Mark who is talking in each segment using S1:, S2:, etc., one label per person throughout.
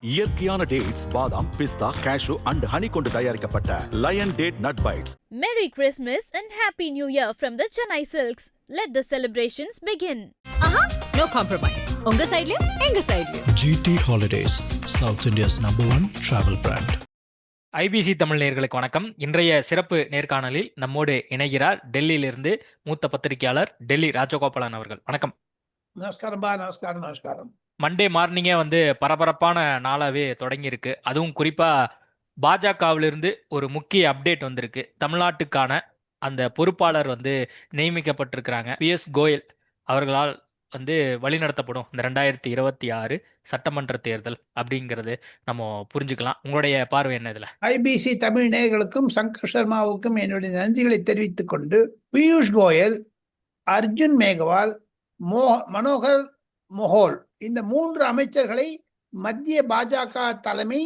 S1: இயற்கையான டேட்ஸ், பாதாம், பிஸ்தா, cash and honey கொண்டு தயாரிக்கப்பட்ட Lion date nut bites.
S2: Merry Christmas and Happy New Year from the Chennai Silks. Let the celebrations begin.
S3: No compromise. உங்க சைடுலயும் எங்க சைடுலயும்.
S4: GT Holidays, South India's #1 travel brand.
S5: IBC Tamil நேயர்களுக்கு வணக்கம். இன்றைய சிறப்பு நேர்காணலில் நம்மோடு இணைகிறார் டெல்லியிலிருந்து மூத்த பத்திரிகையாளர் டெல்லி ராஜகோபாலன் அவர்கள். வணக்கம்.
S6: நமஸ்காரம்.
S5: மண்டே மார்னிங்கே பரபரப்பான நாளாவே தொடங்கியிருக்கு. அதுவும் குறிப்பா பாஜகவிலிருந்து ஒரு முக்கிய அப்டேட் வந்திருக்கு. தமிழ்நாட்டுக்கான அந்த பொறுப்பாளர் நியமிக்கப்பட்டிருக்கிறாங்க. PS கோயல் அவர்களால் வழிநடத்தப்படும் இந்த 2026 சட்டமன்ற தேர்தல் அப்படிங்கிறது நம்ம புரிஞ்சுக்கலாம். உங்களுடைய பார்வை என்ன இதுல?
S6: ஐபிசி தமிழ் நேயர்களுக்கும் சங்கர் சர்மாவுக்கும் என்னுடைய நன்றிகளை தெரிவித்துக் கொண்டு, பியூஷ் கோயல், அர்ஜுன் மேகவால், மனோகர் மொஹோல் இந்த 3 அமைச்சர்களை மத்திய பாஜக தலைமை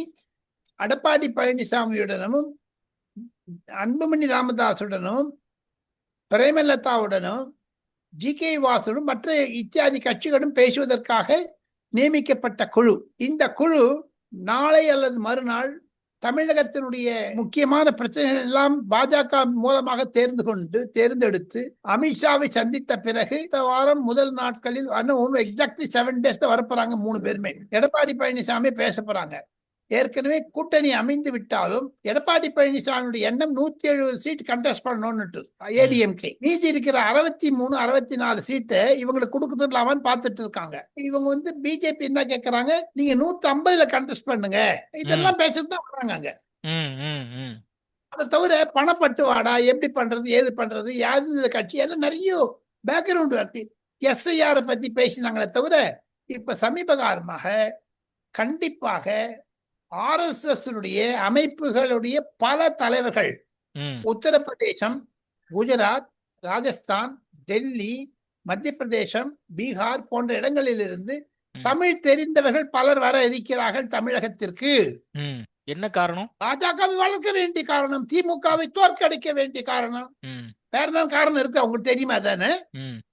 S6: எடப்பாடி பழனிசாமியுடனும் அன்புமணி ராமதாசுடனும் பிரேமலதாவுடனும் GK வாசுடன் மற்ற இத்தியாதி கட்சிகளும் பேசுவதற்காக நியமிக்கப்பட்ட குழு. இந்த குழு நாளை அல்லது மறுநாள் தமிழகத்தினுடைய முக்கியமான பிரச்சனைகள் எல்லாம் பாஜக மூலமாக தேர்ந்தெடுத்து அமித்ஷாவை சந்தித்த பிறகு இந்த வாரம் முதல் நாட்களில் எக்ஸாக்ட்லி 7 days வரப்போறாங்க. 3 பேருமே எடப்பாடி பழனிசாமி பேச போறாங்க. ஏற்கனவே கூட்டணி அமைந்து விட்டாலும் எடப்பாடி பழனிசாமியுடைய எண்ணம் 170 சீட் கண்டெஸ்ட் பண்ணணும்னு ADMK. மீதி இருக்கிற 63 64 சீட்டை இவங்களுக்கு கொடுக்கலாமான்னு பார்த்துட்டு இருக்காங்க. இவங்க பிஜேபி என்ன கேட்கறாங்க, நீங்க 150ல கண்டெஸ்ட் பண்ணுங்க, இதெல்லாம் பேசிட்டு வர்றாங்க. அதை தவிர பணப்பட்டுவாடா எப்படி பண்றது, ஏது பண்றது, யாரு இந்த கட்சி எல்லாம் நிறைய பேக்ரவுண்ட் SIR பத்தி பேசினாங்களே தவிர இப்ப சமீப காலமாக கண்டிப்பாக RSS அமைப்புகளுடைய பல தலைவர்கள் உத்தரப்பிரதேசம், குஜராத், ராஜஸ்தான், டெல்லி, மத்திய பிரதேசம், பீகார் போன்ற இடங்களிலிருந்து தமிழ் தெரிந்தவர்கள் பலர் வர இருக்கிறார்கள் தமிழகத்திற்கு.
S5: என்ன காரணம்?
S6: பாஜகவை வளர்க்க வேண்டிய காரணம், திமுகவை தோற்கடிக்க வேண்டிய காரணம். வேற தான் காரணம் இருக்கு, அவங்களுக்கு தெரியுமா தானே?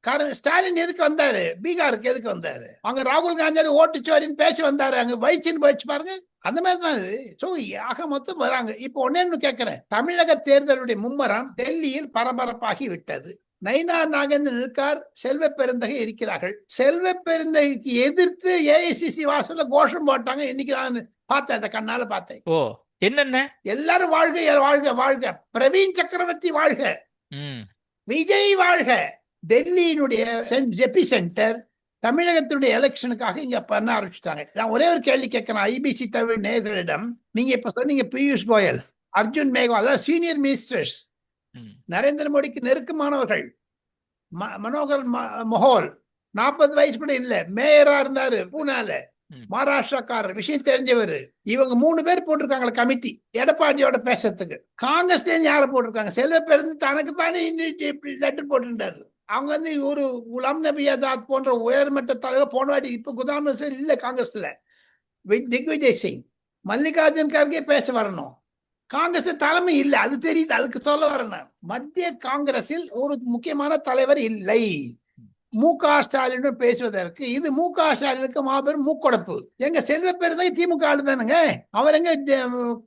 S6: காரணம் ஸ்டாலின் எதுக்கு வந்தாரு, பீகாருக்கு எதுக்கு வந்தாரு? அவங்க ராகுல் காந்தி ஓட்டுச்சோரின்னு பேசி வந்தாரு, அங்க வயிற்றுன்னு போயிடுச்சு பாருங்க. அந்த மாதிரி தான் இது. சோ ஆக மொத்தம் வராங்க. இப்போ ஒன்னே கேட்கிறேன், தமிழக தேர்தலுடைய மும்முரம் டெல்லியில் பரபரப்பாகி விட்டது. நைனா நாகேந்திரன் இருக்கார், செல்வ பெருந்தகை இருக்கிறார்கள். செல்வ பெருந்தகைக்கு எதிர்த்து AICC வாசல்ல கோஷம் போட்டாங்க. இன்னைக்கு நான் பார்த்தேன், அந்த கண்ணால பார்த்தேன்.
S5: ஓ, என்னென்ன
S6: எல்லாரும் வாழ்க வாழ்க வாழ்க, பிரவீன் சக்கரவர்த்தி வாழ்க, விஜய் வாழ்க. டெல்லியினுடைய ஜெபி சென்டர் தமிழகத்தினுடைய எலெக்ஷனுக்காக இங்க பண்ண ஆரம்பிச்சுட்டாங்க. நான் ஒரே ஒரு கேள்வி கேட்கிறேன் ஐபிசி தமிழ் நேயர்களிடம். நீங்க இப்ப சொன்னீங்க பியூஷ் கோயல், அர்ஜுன் மேகவால், சீனியர் மினிஸ்டர்ஸ், நரேந்திர மோடிக்கு நெருக்கமானவர்கள். மனோகர் மொஹோல் 40 வயசு கூட இல்ல, மேயரா இருந்தாரு பூனால, மகாராஷ்டிராக்காரர், விஷயம் தெரிஞ்சவர். இவங்க 3 பேர் போட்டிருக்காங்க கமிட்டி எடப்பாடியோட பேசுறதுக்கு. காங்கிரஸ்ல யார போட்டிருக்காங்க, செல்வ பெருந்து தனக்கு தானே லெட்டர் போட்டிருந்தாரு. அவங்க ஒரு குலாம் நபி ஆசாத் போன்ற உயர்மட்ட தலைவர் போனவாடி. இப்ப குலாம் நபி இல்ல காங்கிரஸ்ல, திக்விஜய் சிங், மல்லிகார்ஜுன் கார்கே பேச வரணும். காங்கிரஸ் தலைமை இல்லை, அது தெரியுது, அதுக்கு சொல்ல வரணும். மத்திய காங்கிரஸில் ஒரு முக்கியமான தலைவர் இல்லை. MK ஸ்டாலின் பேசுவதற்கு இது MK ஸ்டாலினுக்கு மாபெரும் மூக்கொடப்பு. எங்க செல்வ பெருந்தகை திமுக ஆளுதானுங்க, அவர் எங்க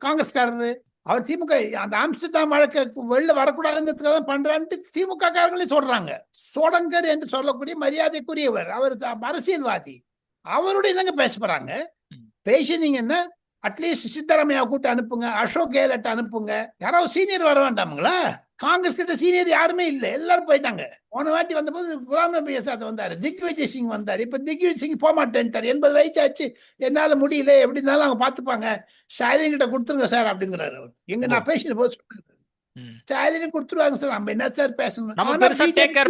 S6: காங்கிரஸ்காரரு? அவர் திமுக அந்த ஆம்ஸ்டர்டாம் வழக்கு வெளில வரக்கூடாதுங்கிறதுக்காக பண்றான்ட்டு திமுக காரங்களே சொல்றாங்க. சோடங்கர் என்று சொல்லக்கூடிய மரியாதைக்குரியவர், அவர் அரசியல்வாதி. அவருடைய என்னங்க பேச போறாங்க? பேசினீங்கன்னா அட்லீஸ்ட் சித்தராமையா கூட்டு அனுப்புங்க, அசோக் கெஹ்லட் அனுப்புங்க, யாராவது சீனியர் வர வேண்டாமுங்களா? காங்கிரஸ் கிட்ட சீனியர் யாருமே இல்லை, எல்லாரும் போயிட்டாங்க. போன வாட்டி வந்தபோது குலாம் நபி ஆசாத் வந்தாரு, திக்விஜய் சிங் வந்தாரு. இப்ப திக்விஜய் சிங் போக மாட்டேன்ட்டார், 80 வயசு ஆச்சு, என்னால முடியல, எப்படி இருந்தாலும் அவங்க பாத்துப்பாங்க, ஸ்டாலின் கிட்ட கொடுத்துருங்க சார் அப்படிங்கிறாரு அவர். எங்க நான் பேசின போது ஸ்டாலின் கொடுத்துருவாங்க சார், நம்ம என்ன சார் பேசணும்,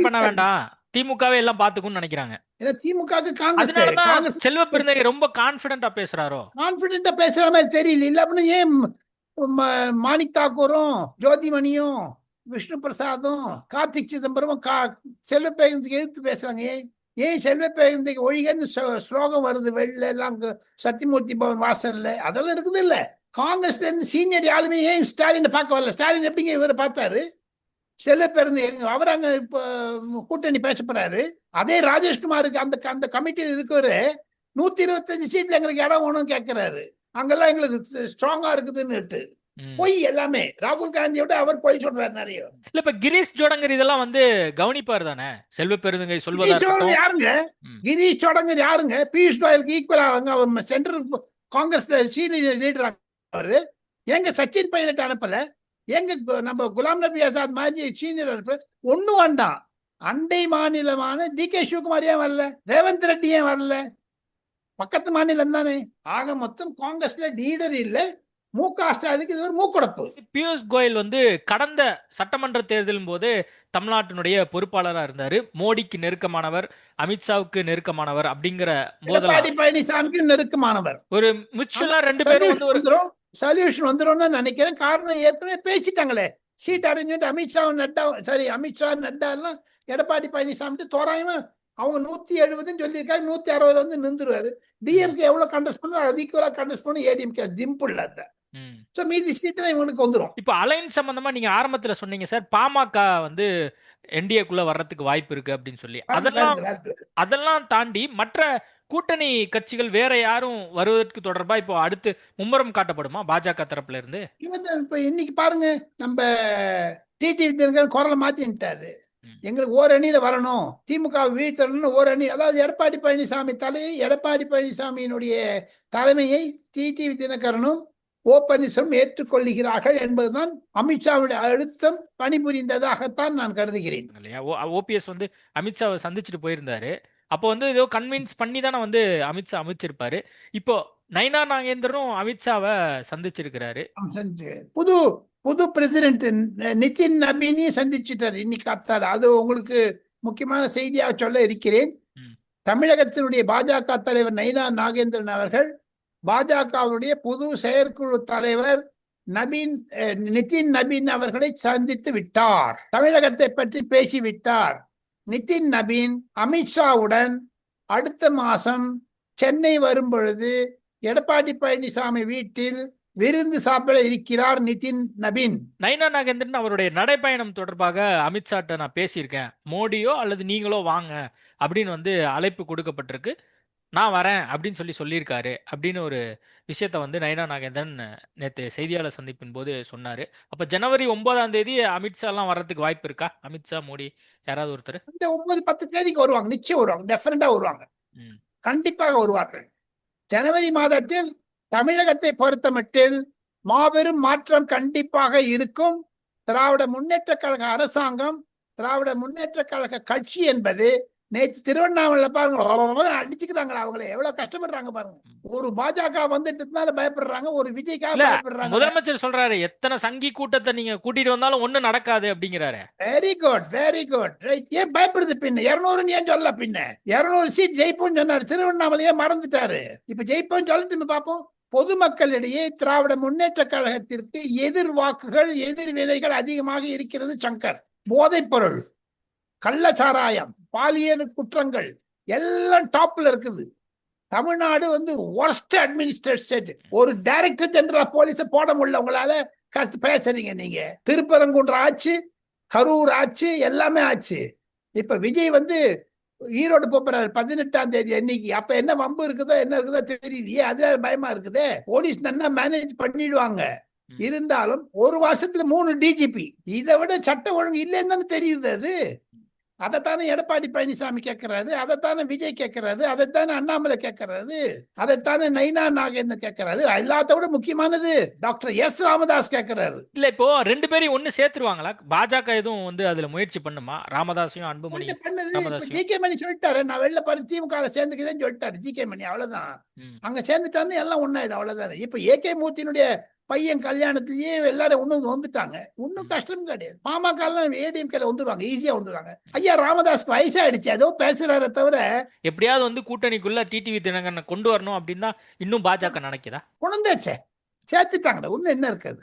S5: பண்ண வேண்டாம், திமுகவே எல்லாம் பாத்துக்கும்னு நினைக்கிறாங்க.
S6: ஏன்னா திமுக காங்கிரஸ்
S5: செல்வ பெருந்தகை ரொம்ப கான்பிடென்டா பேசுறாரோ,
S6: கான்பிடென்டா பேசுற மாதிரி தெரியல. இல்ல அப்படின்னா ஏன் மாணிக் தாக்கூரும், ஜோதிமணியும், விஷ்ணு பிரசாதும், கார்த்திக் சிதம்பரமும் செல்வ பெருந்தகைக்கு எதிர்த்து பேசுறாங்க? ஏன் செல்வ பெருந்தகைக்கு ஒழிகன்னு ஸ்லோகம் வருது வெளில எல்லாம், சத்தியமூர்த்தி பவன் வாசல்ல, அதெல்லாம் இருக்குது இல்ல. காங்கிரஸ்ல இருந்து சீனியர் யாருமே ஏன் ஸ்டாலின் பார்க்க வரல? ஸ்டாலின் எப்படிங்க இவரை பார்த்தாரு? செல்வ பெருந்தகை அவர் அங்க இப்ப கூட்டணி பேச போறாரு. அதே ராஜேஷ்குமாருக்கு அந்த கமிட்டியில் இருக்கவரு 125 சீட்ல எங்களுக்கு இடம் வேணும்னு கேட்கிறாரு. அங்கெல்லாம் எங்களுக்கு ஸ்ட்ராங்கா இருக்குதுன்னு பொய் எல்லாமே. ராகுல் காந்தியோட அவர் பொய் சொல்றாரு நிறைய.
S5: இல்ல இப்ப கிரீஷ் ஜோடங்கர் இதெல்லாம் வந்து கவனிப்பார் தானே, செல்வ பெருந்தகை சொல்வதா
S6: கிரீஷ் சோடங்கர்
S5: இருக்கட்டும்.
S6: யாருங்க?
S5: ம்.
S6: கிரீஷ் சோடங்கர் யாருங்க? பியூஷ் கோயலுக்கு ஈக்குவல் ஆவாங்க. அவர் சென்ட்ரல் காங்கிரஸ்ல சீனியர் லீடர் அவரு. எங்க சச்சின் பைலட் அனுப்பல, எங்க நம்ம குலாம் நபி ஆசாத் மாதிரி சீனியர் அனுப்பல. ஒண்ணும் வேண்டாம். அண்டை மாநிலமான டி.கே. சிவகுமார் ஏன் வரல? ரேவந்த் ரெட்டி ஏன் வரல? பக்கத்து மாநிலம் தானே. ஆக மொத்தம் காங்கிரஸ்ல லீடர் இல்ல. மு.க. ஸ்டாலினுக்கு இது ஒரு மூக்குடப்பு.
S5: பியூஷ் கோயல் வந்து கடந்த சட்டமன்ற தேர்தலின் போது தமிழ்நாட்டினுடைய பொறுப்பாளராக இருந்தாரு. மோடிக்கு நெருக்கமானவர், அமித்ஷாவுக்கு நெருக்கமானவர் அப்படிங்கிற போதெல்லாம்
S6: எடப்பாடி பழனிசாமிக்கு நெருக்கமானவர்.
S5: ஒரு மிச்சுவலா ரெண்டு பேரும் வந்து ஒரு
S6: சொல்யூஷன் வந்துரும் நினைக்கிறேன். காரணம் ஏற்கனவே பேசிட்டாங்களே, சீட் அரேஞ்ச்மெண்ட் அமித்ஷா நட்டா எல்லாம் எடப்பாடி பழனிசாமி தோராயமா அவங்க 170 சொல்லியிருக்காங்க. 160 வந்து நின்றுருவாரு. டிஎம்கே எவ்வளவு கண்டஸ்ட் பண்ணு அதிகமா கண்டஸ்ட் பண்ணு ஏடிஎம்கே திம்பிள் அத. சோ மீதி சீட்டு இவனுக்கு வந்துரும்.
S5: இப்ப அலைன்ஸ் சம்பந்தமா நீங்க ஆரம்பத்துல சொன்னீங்க சார், பாமக வந்து என்டிஏக்குள்ள வர்றதுக்கு வாய்ப்பு இருக்கு அப்படின்னு சொல்லி. அதெல்லாம் தாண்டி மற்ற கூட்டணி கட்சிகள் வேற யாரும் வருவதற்கு தொடர்பா இப்போ அடுத்து மும்முரம் காட்டப்படுமா பாஜக தரப்புல இருந்து?
S6: இப்ப இன்னைக்கு பாருங்க, நம்ம டிடிவி குரலை மாத்திட்டாரு. எங்களுக்கு ஓரணியில வரணும், திமுக வீழ்த்தணும்னு ஓரணி. அதாவது எடப்பாடி பழனிசாமி எடப்பாடி பழனிசாமியினுடைய தலைமையை டிடிவி தினகரனும் ஓ பன்னீர்செல்வம் ஏற்றுக்கொள்கிறார்கள் என்பதுதான் அமித்ஷாவுடைய அழுத்தம் பணிபுரிந்ததாகத்தான் நான் கருதுகிறேன்.
S5: ஓபிஎஸ் வந்து அமித்ஷாவை சந்திச்சுட்டு போயிருந்தாரு. அப்போ வந்து ஏதோ கன்வின்ஸ் பண்ணி தானே வந்து அமித்ஷா அமைச்சிருப்பாரு. இப்போ நைனா நாகேந்திரனும் அமித்ஷாவை சந்திச்சிருக்கிறாரு.
S6: புது புது பிரசிடென்ட் நிதின் நபீனையும் சந்திச்சுட்டார் இன்னைக்கு காத்தால. அது உங்களுக்கு முக்கியமான செய்தியாக சொல்ல இருக்கிறேன். தமிழகத்தினுடைய பாஜக தலைவர் நைனா நாகேந்திரன் அவர்கள் பாஜகவுடைய புது செயற்குழு தலைவர் நிதின் நபீன் அவர்களை சந்தித்து விட்டார். தமிழகத்தை பற்றி பேசிவிட்டார். நிதின் நபீன் அமித்ஷாவுடன் அடுத்த மாசம் சென்னை வரும் பொழுது எடப்பாடி பழனிசாமி வீட்டில் விருந்து சாப்பிட இருக்கிறார் நிதின் நபீன்.
S5: நைனா நாகேந்திரன் அவருடைய நடைப்பயணம் தொடர்பாக அமித்ஷாட்ட நான் பேசியிருக்கேன், மோடியோ அல்லது நீங்களோ வாங்க அப்படின்னு வந்து அழைப்பு கொடுக்கப்பட்டிருக்கு, நான் வரேன் அப்படின்னு சொல்லியிருக்காரு அப்படின்னு ஒரு விஷயத்த வந்து நைனா நாகேந்திரன் நேற்று செய்தியாளர் சந்திப்பின் போது சொன்னாரு. அப்ப ஜனவரி 9ஆம் தேதி அமித்ஷா எல்லாம் வர்றதுக்கு வாய்ப்பு இருக்கா? அமித்ஷா, மோடி யாராவது ஒருத்தர்
S6: 9-10 தேதிக்கு வருவாங்க. நிச்சயம் வருவாங்க. டெஃபினட்டா வருவாங்க. கண்டிப்பாக வருவார்கள். ஜனவரி மாதத்தில் தமிழகத்தை பொறுத்தமட்டில் மாபெரும் மாற்றம் கண்டிப்பாக இருக்கும். திராவிட முன்னேற்ற கழக அரசாங்கம், திராவிட முன்னேற்ற கழக கட்சி என்பது நேற்று திருவண்ணாமலை பாருங்க அடிச்சுக்கிறாங்க. அவங்களே எவ்வளவு கஷ்டப்படுறாங்க பாருங்க. ஒரு பாஜக வந்துட்டு பயப்படுறாங்க, ஒரு விஜய்க்காக பயப்படுறாங்க.
S5: முதலமைச்சர் சொல்றாரு, எத்தனை சங்கி கூட்டத்தை நீங்க கூட்டிட்டு வந்தாலும் ஒண்ணும் நடக்காது அப்படிங்கிறாரு.
S6: Very good, very good. Right. ஏன் பயப்படுது பின்ன? 200 ஏன் சொல்ல? பின்ன 200 சீட் ஜெயிப்போம் சொன்னாரு. திருவண்ணாமலையே மறந்துட்டாரு. இப்ப ஜெயிப்போம் சொல்லிட்டு பார்ப்போம். பொதுமக்களிடையே திராவிட முன்னேற்ற கழகத்திற்கு எதிர் வாக்குகள், எதிர்வினைகள் அதிகமாக இருக்கிறது. சங்கர், போதைப் பொருள், கள்ளச்சாராயம், பாலியல் குற்றங்கள் எல்லாம் டாப்ல இருக்குது. தமிழ்நாடு வந்து worst administrated state. ஒரு டைரக்டர் ஜெனரல் ஆஃப் போலீஸ் போட முடியல உங்களால. பேசுறீங்க நீங்க. திருப்பரங்குன்றம் ஆச்சு, கரூர் ஆச்சு, எல்லாமே ஆச்சு. இப்ப விஜய் வந்து ஈரோடு போறாரு 18ஆம் தேதி அன்னைக்கு. அப்ப என்ன வம்பு இருக்குதோ என்ன இருக்குதோ தெரியலையே. அது பயமா இருக்குதே. போலீஸ் நல்லா மேனேஜ் பண்ணிடுவாங்க. இருந்தாலும் ஒரு வருஷத்துல 3 டிஜிபி. இதை விட சட்டம் ஒழுங்கு இல்லைன்னு தெரியுது. அது அதைத்தானே எடப்பாடி பழனிசாமி கேட்கிறாரு, அதைத்தானே விஜய் கேட்கிறாரு, அதைத்தானே அண்ணாமலை கேட்கிறாரு, அதைத்தானே நைனா நாகேந்திரன் கேட்கிறாரு. எல்லாத்த விட முக்கியமானது டாக்டர் எஸ் ராமதாஸ் கேட்கிறாரு.
S5: இல்ல இப்போ 2 பேரையும் ஒண்ணு சேர்த்துருவாங்களா? பாஜக எதுவும் வந்து அதுல முயற்சி பண்ணுமா? ராமதாஸையும் அன்புமணி
S6: ஜி.கே. மணி சொல்லிட்டாரு, நான் வெளில பாரு திமுக சேர்ந்துக்கிறேன்னு சொல்லிட்டாரு ஜி.கே. மணி. அவ்வளவுதான். அங்க சேர்ந்துட்டாருன்னு எல்லாம் ஒன்னாயிடும். அவ்வளவுதான். இப்ப ஏ.கே. மூர்த்தியினுடைய பையன் கல்யாணத்திலேயே எல்லாரும் ஒண்ணு வந்துட்டாங்க. ஒன்னும் கஷ்டம் கிடையாது. பாமக ஏடிஎம்கேல வந்துருவாங்க, ஈஸியா வந்துருவாங்க. ஐயா ராமதாஸ்க்கு வயசாயிடுச்சு, ஏதோ பேசுறாரு தவிர.
S5: எப்படியாவது வந்து கூட்டணிக்குள்ள டிடிவி தினகரனை கொண்டு வரணும் அப்படின்னா இன்னும் பாஜக நினைக்குதா?
S6: கொண்டாச்சே, சேர்த்துட்டாங்க. ஒண்ணு என்ன இருக்காது,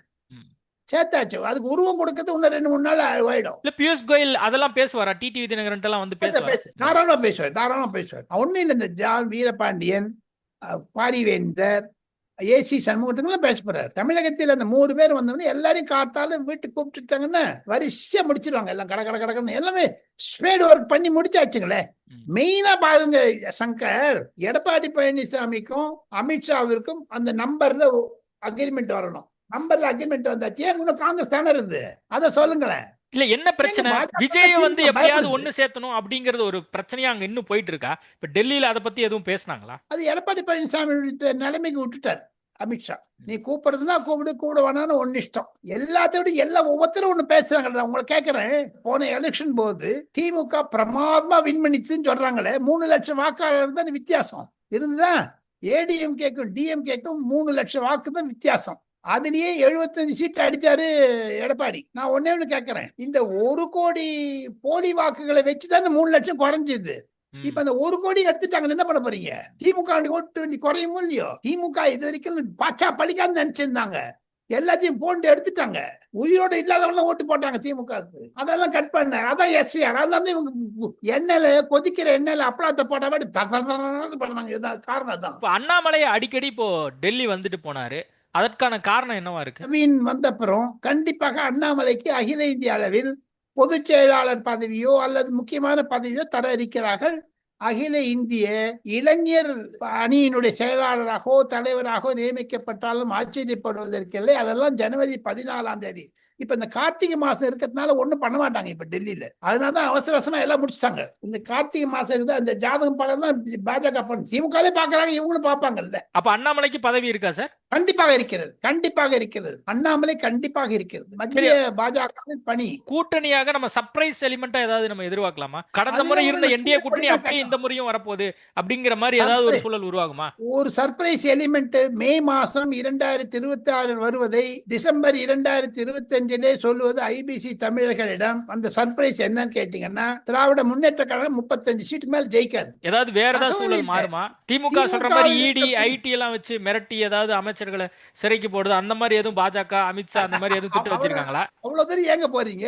S6: சேர்த்தாச்சு. அதுக்கு உருவம் கொடுக்கறது இன்னும் 2-3 நாள் ஆயிடும்.
S5: இல்ல பியூஷ் கோயல் அதெல்லாம் பேசுவாரா? டிடிவி தினகரன் எல்லாம் வந்து பேசுவார்,
S6: தாராளமா பேசுவார். ஒன்னும் இல்ல, இந்த ஜான் வீரபாண்டியன், பாரிவேந்தர், ஏசி சண்முகத்துக்குலாம் பேச போறாரு. தமிழகத்தில் அந்த 3 பேர் வந்தவொடனே எல்லாரையும் காத்தாலும் வீட்டுக்கு கூப்பிட்டுட்டாங்கன்னா வரிசையா முடிச்சிருவாங்க. எல்லாம் கட கட கடன்னு எல்லாமே ஸ்பேட் ஒர்க் பண்ணி முடிச்சாச்சுங்களே. மெயினா பாருங்க சங்கர், எடப்பாடி பழனிசாமிக்கும் அமித்ஷாவிற்கும் அந்த நம்பர்ல அக்ரிமெண்ட் வரணும். நம்பர்ல அக்ரிமெண்ட் வந்தாச்சு. ஏன் இன்னும் காங்கிரஸ் தானே இருந்து, அதை சொல்லுங்களேன்.
S5: இல்ல என்ன பிரச்சனை?
S6: பாஜக
S5: விஜய வந்து
S6: திமுக
S5: எப்படியாவது
S6: பயப்படுது.
S5: ஒண்ணு சேர்த்தணும் அப்படிங்கறது ஒரு பிரச்சனையா அங்க இன்னும் போயிட்டு இருக்கா? இப்ப டெல்லியில அதை பத்தி எதுவும் பேசுனாங்களா?
S6: அது எடப்பாடி பழனிசாமி நிலைமைக்கு விட்டுட்டார் அமித்ஷா. நீ கூப்பிடுறதுன்னா கூப்பிடு, கூட வேணான்னு ஒன்னு இஷ்டம். எல்லாத்தோட எல்லாம் ஒவ்வொருத்தரும் ஒண்ணு பேசுறாங்க. உங்களை கேட்கறேன், போன எலெக்ஷன் போது திமுக பிரமாதமா வின் பண்ணிச்சுன்னு சொல்றாங்களே, 3 லட்சம் வாக்காளர் தான் வித்தியாசம் இருந்தா. ஏடிஎம்கேக்கும் டிஎம்கேக்கும் 3 லட்சம் வாக்கு தான் வித்தியாசம். அதுலயே 75 சீட் அடிச்சாரு எடப்பாடி. நான் ஒன்னே ஒண்ணு கேட்கறேன், இந்த 1 கோடி போலி வாக்குகளை வச்சுதான் 3 லட்சம் குறைஞ்சது. இப்ப அந்த 1 கோடி எடுத்துட்டாங்க, என்ன பண்ண போறீங்க? திமுக ஓட்டு குறையும் இல்லையோ? திமுக இது வரைக்கும் பாச்சா பழிக்கான்னு நினைச்சிருந்தாங்க, எல்லாத்தையும் போட்டு எடுத்துட்டாங்க. உயிரோட இல்லாதவங்க ஓட்டு போட்டாங்க திமுகவுக்கு. அதெல்லாம் கட் பண்ண. அதான் எஸ்ஆர். அதான் இவங்க எண்ணெயில கொதிக்கிற எண்ணெயில அப்பளாத்த போட்ட மாதிரி பண்ணாங்க. இதுதான் காரணம் தான்.
S5: இப்ப அண்ணாமலை அடிக்கடி இப்போ டெல்லி வந்துட்டு போனாரு. அதற்கான காரணம் என்னவா இருக்கு?
S6: நவீன் வந்தப்புறம் கண்டிப்பாக அண்ணாமலைக்கு அகில இந்திய அளவில் பொதுச் செயலாளர் பதவியோ அல்லது முக்கியமான பதவியோ தர இருக்கிறார்கள். அகில இந்திய இளைஞர் அணியினுடைய செயலாளராகவோ தலைவராகவோ நியமிக்கப்பட்டாலும் ஆச்சரியப்படுவதற்கில்லை. அதெல்லாம் ஜனவரி 14ஆம் தேதி. இப்ப இந்த கார்த்திகை மாசம் இருக்கிறதுனால ஒண்ணும் பண்ண மாட்டாங்க இப்ப டெல்லியில. அதனாலதான் அவசர அவசரமா எல்லாம் முடிச்சாங்க. இந்த கார்த்திகை மாசம் இருக்குது, அந்த ஜாதகம் படம் பாஜக பண்ணு. திமுகவே பாக்குறாங்க, இவங்களும் பாப்பாங்கல்ல.
S5: அப்ப அண்ணாமலைக்கு பதவி இருக்கா சார்?
S6: கண்டிப்பாக இருக்கிறது, கண்டிப்பாக இருக்கிறது. அண்ணாமலை கண்டிப்பாக இருக்கிறது. மத்திய பாஜக பணி
S5: கூட்டணியாக நம்ம சர்ப்ரைஸ் எலிமெண்டா ஏதாவது நம்ம எதிர்பார்க்கலாமா? கடந்த முறை இருந்த என்டிஏ கூட்டணி அப்படியே இந்த முறையும் வரப்போகுது அப்படிங்கிற மாதிரி ஏதாவது ஒரு சூழல் உருவாகுமா?
S6: ஒரு சர்ப்ரைஸ் எலிமெண்ட் மே மாசம் 2026 வருவதை டிசம்பர் 2025 சொல்லுவது ஐபிசி தமிழர்களிடம். அந்த சர்ப்ரைஸ் என்னன்னு கேட்டீங்கன்னா, திராவிட முன்னேற்ற கழகம் 35 சீட்டு மேல் ஜெயிக்காது.
S5: ஏதாவது வேற ஏதாவது சூழல் மாறுமா? திமுக சொல்ற மாதிரி இடி ஐடி எல்லாம் வச்சு மிரட்டி ஏதாவது அமைச்சர்களை சிறைக்கு போடுது, அந்த மாதிரி எதுவும் பாஜக அமித்ஷா அந்த மாதிரி எதுவும் திட்டம் வச்சிருக்காங்களா?
S6: அவ்வளவு தூரம் ஏங்க போறீங்க?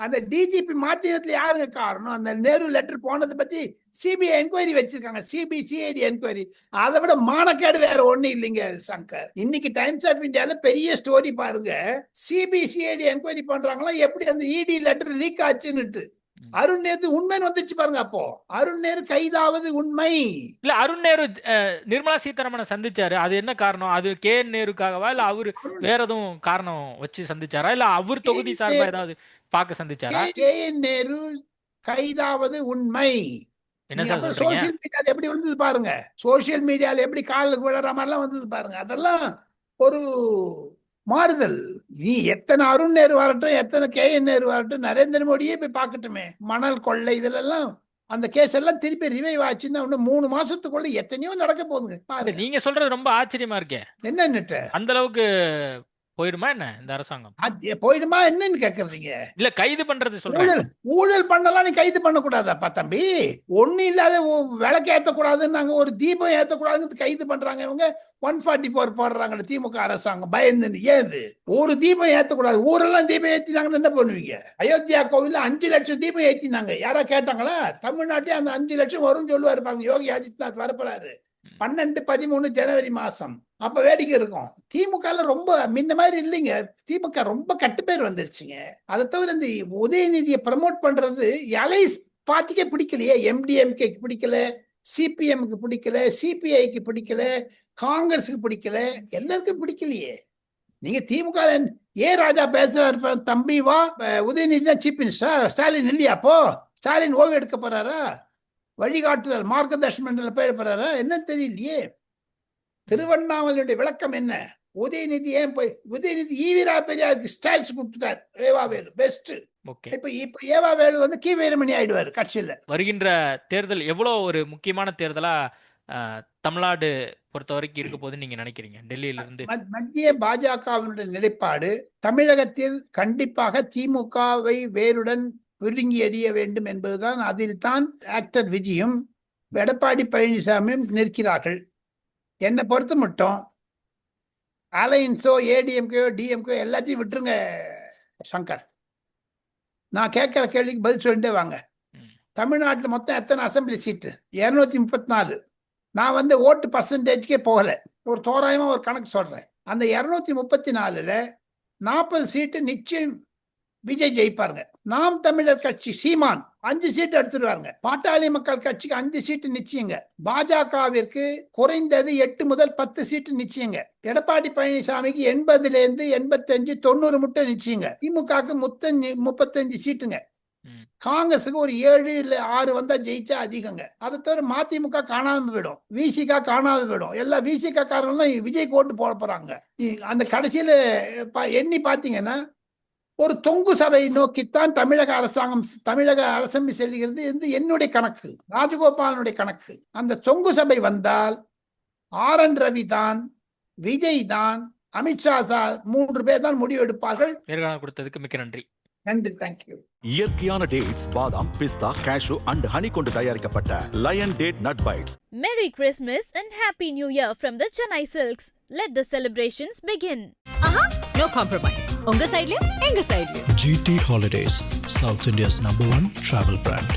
S6: அந்த டிஜிபி மாத்திரத்துல யாருங்க காரணம்? அந்த நேரு லெட்டர் போனதை பத்தி சிபிஐ என்கொயரி வச்சிருக்காங்க, சிபிசிஐடி என்கொயரி. அதை விட மானக்கேடு வேற ஒண்ணு இல்லைங்க சங்கர். இன்னைக்கு டைம்ஸ் ஆஃப் இந்தியால பெரிய ஸ்டோரி பாருங்க. சிபிசிஐடி என்கொயரி பண்றாங்களா, எப்படி அந்த இடி லெட்டர் லீக் ஆச்சுன்னு. அருண் நேரு உண்மைன்னு வந்துச்சு பாருங்க. அப்போ அருண் நேரு கைதாவது உண்மை
S5: இல்ல. அருண் நேரு நிர்மலா சீதாராமனை சந்திச்சாரு, அது என்ன காரணம்? அது கே என் நேருக்காகவா இல்ல அவரு வேற எதுவும் காரணம் வச்சு சந்திச்சாரா, இல்ல அவர் தொகுதி சார்பா ஏதாவது பார்க்க சந்திச்சாரா?
S6: கே என் நேரு கைதாவது உண்மை.
S5: என்ன சார் சொல்றீங்க?
S6: சோசியல் மீடியால எப்படி வந்தது பாருங்க. சோசியல் மீடியால எப்படி காலுக்கு விழற மாதிரிலாம் வந்தது பாருங்க. அதெல்லாம் ஒரு மாறுதல். நீ எத்தனை அருண் நேரு வரட்டும், எத்தனை கே என் நேரு வரட்டும், நரேந்திர மோடியே போய் பார்க்கட்டுமே. மணல் கொள்ளை இதெல்லாம் அந்த கேஸ் எல்லாம் திருப்பி ரிவைவ் ஆச்சுன்னா இன்னும் 3 மாசத்துக்குள்ள எத்தனையோ நடக்க போகுதுங்க பாருங்க.
S5: நீங்க சொல்றது ரொம்ப ஆச்சரியமா இருக்கே.
S6: என்னன்னுட்டு
S5: அந்த அளவுக்கு போயிடுமா என்ன இந்த அரசாங்கம்?
S6: போயிடுமா என்னன்னு கேக்குறீங்க?
S5: இல்ல கைது பண்றது சொல்றேன்.
S6: ஊழல் பண்ணலாம், நீ கைது பண்ண கூடாதாப்பா தம்பி? ஒண்ணு இல்லாத விளக்கு ஏத்தக்கூடாதுன்னு நாங்க ஒரு தீபம் ஏத்தக்கூடாதுன்னு கைது பண்றாங்க இவங்க. 144 போடுறாங்க திமுக அரசாங்கம் பயந்து. ஏது ஒரு தீபம் ஏத்தக்கூடாது? ஊரெல்லாம் தீபம் ஏத்தினாங்கன்னு என்ன பண்ணுவீங்க? அயோத்தியா கோவில்ல 5 லட்சம் தீபம் ஏத்தினாங்க. யாரா கேட்டாங்களா? தமிழ்நாட்டிலே அந்த 5 லட்சம் வரும் சொல்லுவாரு பாருங்க. யோகி ஆதித்யநாத் வரப்போறாரு 12, 13 ஜனவரி மாசம். அப்ப வேடிக்கை இருக்கும். திமுக ரொம்ப முன்ன மாதிரி இல்லைங்க. திமுக ரொம்ப கட்டுப்பேர் வந்துருச்சுங்க. அதை தவிர இந்த உதயநிதியை ப்ரமோட் பண்றது அலைஸ் பார்ட்டிக்கே பிடிக்கலையே. எம்டிஎம்கே பிடிக்கல, சிபிஎம்க்கு பிடிக்கல, சிபிஐக்கு பிடிக்கல, காங்கிரஸுக்கு பிடிக்கல, எல்லாருக்கும் பிடிக்கலையே. நீங்க திமுக ராஜா பேசுறாரு, தம்பி வா உதயநிதி தான் சீஃப் மினிஸ்டர், ஸ்டாலின் இல்லையா? அப்போ ஸ்டாலின் ஓய்வு எடுக்க போறாரா? வழிகாட்டுதல் மார்க்கதர்ஷன் போயிட போறாரா? என்ன தெரியலையே. திருவண்ணாமலையுடைய விளக்கம் என்ன? உதயநிதி ஏன் போய் உதயநிதி ஈவிரா பெரியாருக்கு ஸ்டாச்சு கொடுத்துட்டார். ஏவா வேலு பெஸ்ட். இப்ப ஏவா வேலு வந்து கி வீரமணி ஆயிடுவாரு கட்சியில.
S5: வருகின்ற தேர்தல் எவ்வளவு ஒரு முக்கியமான தேர்தலா தமிழ்நாடு பொறுத்த வரைக்கும் இருக்க போது நீங்க நினைக்கிறீங்க? டெல்லியில இருந்து
S6: மத்திய பாஜகவினுடைய நிலைப்பாடு தமிழகத்தில் கண்டிப்பாக திமுகவை வேருடன் விழுங்கி எறிய வேண்டும் என்பதுதான். அதில் தான் ஆக்டர் விஜயும் எடப்பாடி பழனிசாமியும் நிற்கிறார்கள். என்னை பொறுத்த மட்டும் அலையன்ஸோ ஏடிஎம்கோ டிஎம்கோ எல்லாத்தையும் விட்டுருங்க சங்கர். நான் கேட்கிற கேள்விக்கு பதில் சொல்லிட்டே வாங்க. தமிழ்நாட்டில் மொத்தம் எத்தனை அசம்பிளி சீட்டு? 234. நான் ஓட்டு பர்சன்டேஜ்க்கே போகல. ஒரு தோராயமா ஒரு கணக்கு சொல்றேன். அந்த 234ல 40 சீட்டு நிச்சயம் விஜய் ஜெயிப்பாருங்க. நாம் தமிழர் கட்சி சீமான் 5 சீட்டு எடுத்துருவாங்க. பாட்டாளி மக்கள் கட்சிக்கு 5 சீட்டு நிச்சயங்க. பாஜகவிற்கு குறைந்தது 8 முதல் 10 சீட்டு நிச்சயங்க. எடப்பாடி பழனிசாமிக்கு 80லேருந்து 85 90 முட்டை நிச்சயங்க. திமுகக்கு 35 சீட்டுங்க. காங்கிரஸுக்கு ஒரு 7 இல்ல 6 வந்தா ஜெயிச்சா அதிகங்க. அதை தவிர மதிமுக காணாம போயிடும், விசிக காணாம போயிடும். எல்லா விசிக காரணம் விஜய் ஓட்டு போட போறாங்க. அந்த கடைசியில எண்ணி பாத்தீங்கன்னா ஒரு தொங்கு சபை நோக்கித்தான் தமிழக அரசமை செல்கிறது என்று என்னுடைய கணக்கு, ராஜகோபாலனுடைய கணக்கு. அந்த தொங்கு சபை வந்தால் RN ரவி தான், விஜய் தான், அமித்ஷா தான், 3 பேர் தான் முடிவு எடுப்பார்கள்.
S5: நேர்காணல் கொடுத்ததுக்கு மிக்க நன்றி.
S6: நன்றி, தேங்க்யூ.
S1: இயற்கையான டேட்ஸ், பாதாம், பிஸ்தா, கேஷு அண்ட் ஹனி கொண்டு தயாரிக்கப்பட்ட Lion date nut bites.
S2: Merry Christmas and Happy New Year from the Chennai Silks. Let the celebrations begin.
S3: ஆஹா, no compromise. உங்க சைடுலயும் எங்க சைடுலயும்.
S4: GT Holidays, South India's #1 travel brand.